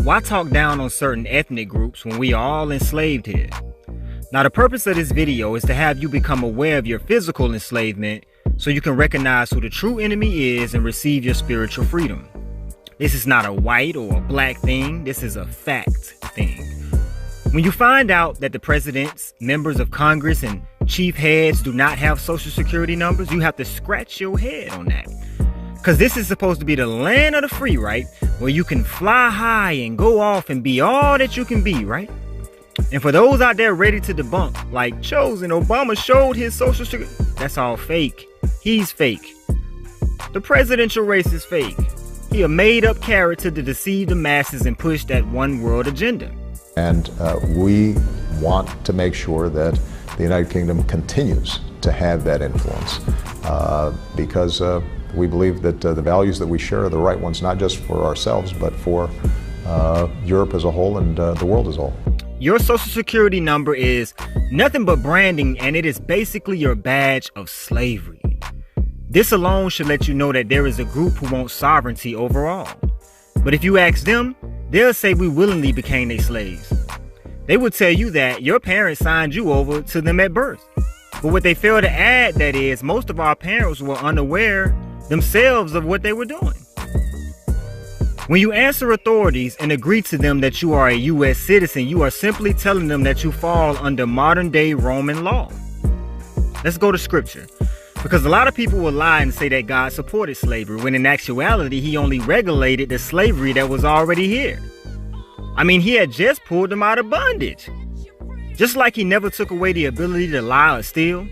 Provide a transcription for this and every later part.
Why talk down on certain ethnic groups when we are all enslaved here? Now, the purpose of this video is to have you become aware of your physical enslavement so you can recognize who the true enemy is and receive your spiritual freedom. This is not a white or a black thing. This is a fact thing. When you find out that the presidents, members of Congress, and chief heads do not have social security numbers, you have to scratch your head on that. Because this is supposed to be the land of the free, right? Where you can fly high and go off and be all that you can be, right? And for those out there ready to debunk, like Chosen, Obama showed his social security. That's all fake. He's fake. The presidential race is fake. He a made-up character to deceive the masses and push that one world agenda. And we want to make sure that the United Kingdom continues to have that influence because we believe that the values that we share are the right ones, not just for ourselves, but for Europe as a whole and the world as a whole. Your social security number is nothing but branding, and it is basically your badge of slavery. This alone should let you know that there is a group who wants sovereignty overall. But if you ask them, they'll say we willingly became their slaves. They would tell you that your parents signed you over to them at birth. But what they fail to add, that is, most of our parents were unaware themselves of what they were doing. When you answer authorities and agree to them that you are a U.S. citizen, you are simply telling them that you fall under modern-day Roman law. Let's go to scripture. Because a lot of people will lie and say that God supported slavery, when in actuality, he only regulated the slavery that was already here. I mean, he had just pulled them out of bondage. Just like he never took away the ability to lie or steal.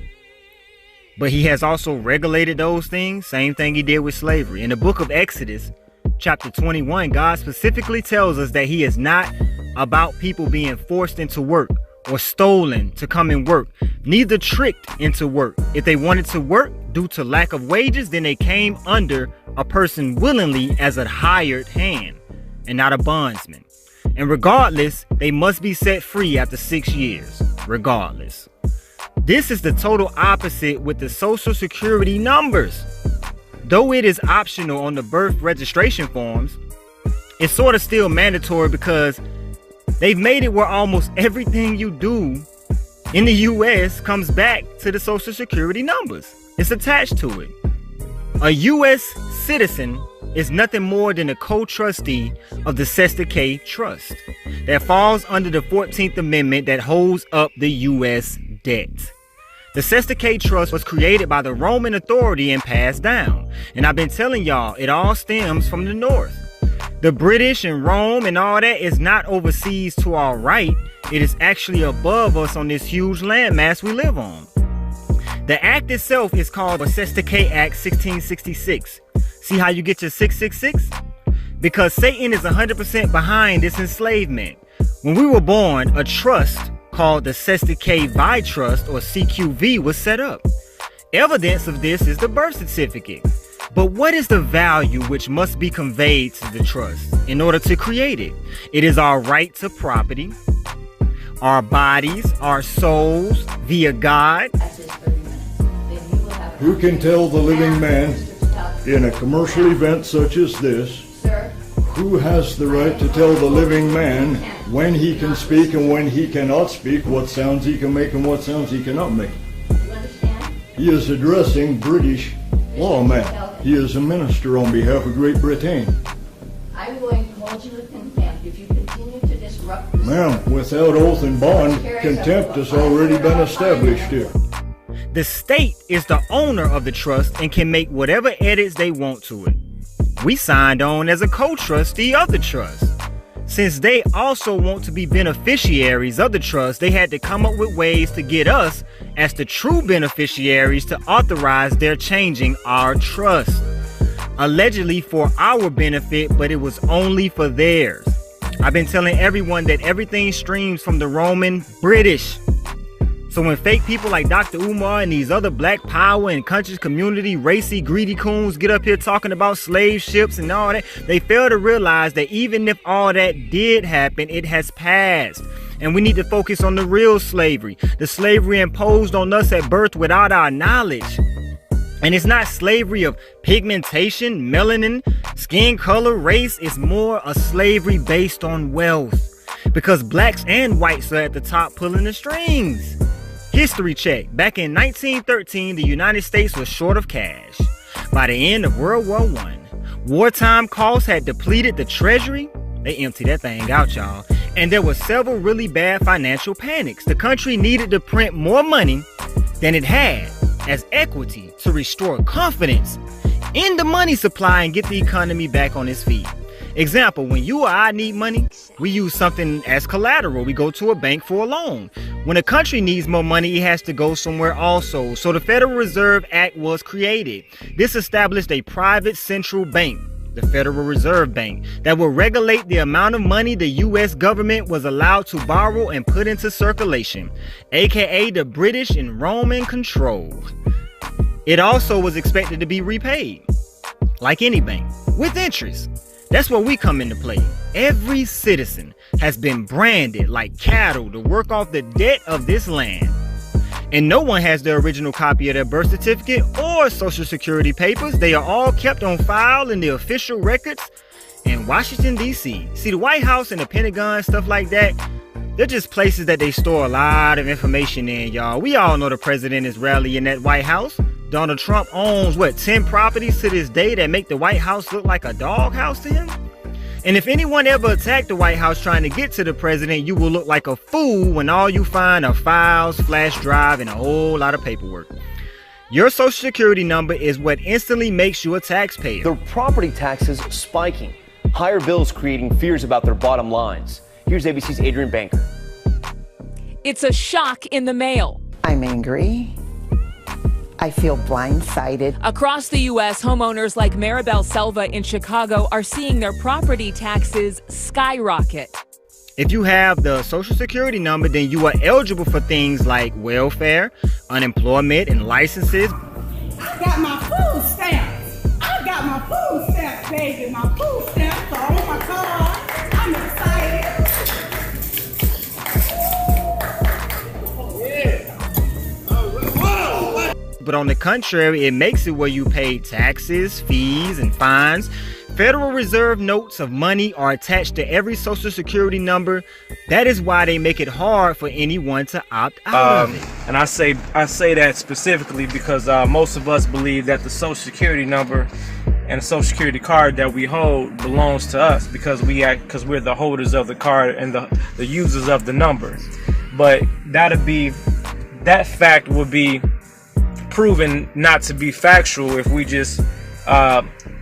But he has also regulated those things. Same thing he did with slavery. In the book of Exodus, chapter 21, God specifically tells us that he is not about people being forced into work or stolen to come and work, neither tricked into work. If they wanted to work due to lack of wages, then they came under a person willingly as a hired hand and not a bondsman. And regardless, they must be set free after 6 years, regardless. This is the total opposite with the social security numbers. Though it is optional on the birth registration forms, it's sort of still mandatory because they've made it where almost everything you do in the U.S. comes back to the social security numbers. It's attached to it. A U.S. citizen is nothing more than a co-trustee of the Cestui Que Trust that falls under the 14th Amendment that holds up the U.S. debt. The Cestui Que Trust was created by the Roman authority and passed down. And I've been telling y'all, it all stems from the North. The British and Rome and all that is not overseas to our right. It is actually above us on this huge landmass we live on. The act itself is called the Cestui Que Act 1666. See how you get your 666? Because Satan is 100% behind this enslavement. When we were born, a trust called the Cestui Que Vi Trust, or CQV, was set up. Evidence of this is the birth certificate. But what is the value which must be conveyed to the trust in order to create it? It is our right to property, our bodies, our souls, via God. Who can tell the living man in a commercial event such as this, who has the right to tell the living man when he can speak and when he cannot speak, what sounds he can make and what sounds he cannot make? He is addressing British lawmen. He is a minister on behalf of Great Britain. I'm going to hold you with contempt if you continue to disrupt this. Ma'am, without oath and bond, contempt has already been established here. The state is the owner of the trust and can make whatever edits they want to it. We signed on as a co-trustee of the trust. Since they also want to be beneficiaries of the trust, they had to come up with ways to get us, as the true beneficiaries, to authorize their changing our trust. Allegedly for our benefit, but it was only for theirs. I've been telling everyone that everything streams from the Roman British. So when fake people like Dr. Umar and these other black power and conscious community, racy, greedy coons get up here talking about slave ships and all that, they fail to realize that even if all that did happen, it has passed. And we need to focus on the real slavery, the slavery imposed on us at birth without our knowledge. And it's not slavery of pigmentation, melanin, skin color, race. It's more a slavery based on wealth, because blacks and whites are at the top pulling the strings. History check. Back in 1913, the United States was short of cash. By the end of World War I, wartime costs had depleted the treasury. They emptied that thing out, y'all. And there were several really bad financial panics. The country needed to print more money than it had as equity to restore confidence in the money supply and get the economy back on its feet. Example, when you or I need money, we use something as collateral. We go to a bank for a loan. When a country needs more money, it has to go somewhere also. So the Federal Reserve Act was created. This established a private central bank, the Federal Reserve Bank, that will regulate the amount of money the U.S. government was allowed to borrow and put into circulation, aka the British and Roman control. It also was expected to be repaid, like any bank, with interest. That's where we come into play. Every citizen has been branded like cattle to work off the debt of this land. And no one has the original copy of their birth certificate or social security papers. They are all kept on file in the official records in Washington, D.C. See, the White House and the Pentagon, stuff like that, they're just places that they store a lot of information in, y'all. We all know the president is rarely in that White House. Donald Trump owns, 10 properties to this day that make the White House look like a doghouse to him? And if anyone ever attacked the White House trying to get to the president, you will look like a fool when all you find are files, flash drive, and a whole lot of paperwork. Your social security number is what instantly makes you a taxpayer. Their property taxes spiking. Higher bills creating fears about their bottom lines. Here's ABC's Adrian Banker. It's a shock in the mail. I'm angry. I feel blindsided. Across the U.S., homeowners like Maribel Selva in Chicago are seeing their property taxes skyrocket. If you have the social security number, then you are eligible for things like welfare, unemployment, and licenses. I got my food stamps. I got my food stamps, baby. My food stamps are on my card. I'm excited. But on the contrary, it makes it where you pay taxes, fees, and fines. Federal Reserve notes of money are attached to every social security number. That is why they make it hard for anyone to opt out of it. And I say that specifically because most of us believe that the social security number and the social security card that we hold belongs to us because we're the holders of the card and the users of the number. But that fact would be proven not to be factual if we just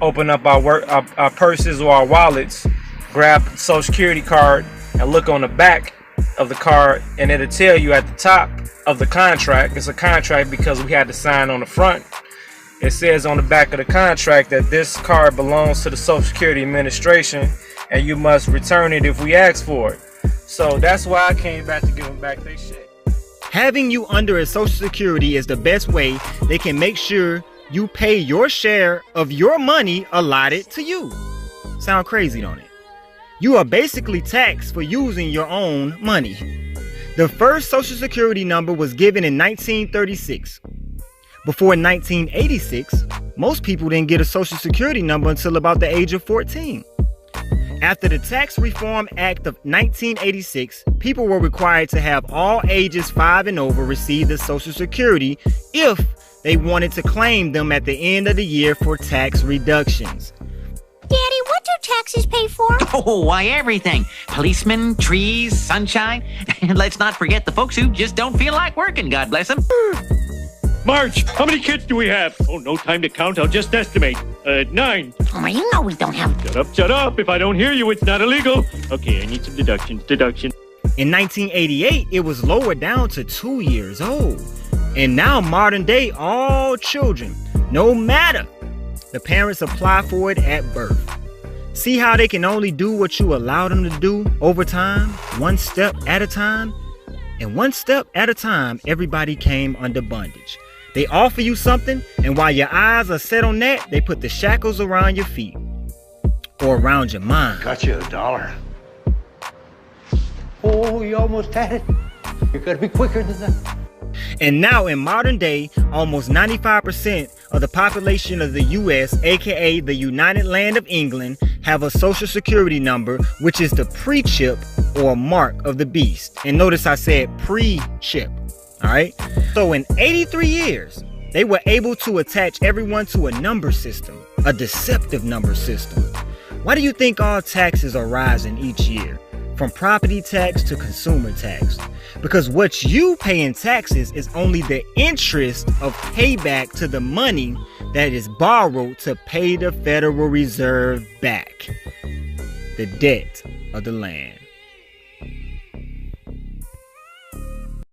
open up our purses or our wallets, grab the social security card and look on the back of the card, and it'll tell you at the top of the contract. It's a contract because we had to sign on the front. It says on the back of the contract that this card belongs to the Social Security Administration and you must return it if we ask for it. So that's why I came back to give them back their shit. Having you under a social security is the best way they can make sure you pay your share of your money allotted to you. Sound crazy, don't it? You are basically taxed for using your own money. The first social security number was given in 1936. Before 1986, most people didn't get a social security number until about the age of 14. After the Tax Reform Act of 1986, people were required to have all ages 5 and over receive the Social Security if they wanted to claim them at the end of the year for tax reductions. Daddy, what do taxes pay for? Oh, why, everything. Policemen, trees, sunshine. And let's not forget the folks who just don't feel like working, God bless them. Marge, how many kids do we have? Oh, no time to count. I'll just estimate. 9. Oh, you know we don't have... Shut up. If I don't hear you, it's not illegal. Okay, I need some deductions. In 1988, it was lowered down to 2 years old. And now, modern day, all children, no matter the parents, apply for it at birth. See how they can only do what you allow them to do over time, one step at a time? And one step at a time, everybody came under bondage. They offer you something, and while your eyes are set on that, they put the shackles around your feet or around your mind. Got you $1. Oh, you almost had it. You gotta be quicker than that. And now in modern day, almost 95% of the population of the U.S., aka the United Land of England, have a social security number, which is the pre-chip or mark of the beast. And notice I said pre-chip. All right. So in 83 years, they were able to attach everyone to a number system, a deceptive number system. Why do you think all taxes are rising each year? From property tax to consumer tax. Because what you pay in taxes is only the interest of payback to the money that is borrowed to pay the Federal Reserve back. The debt of the land.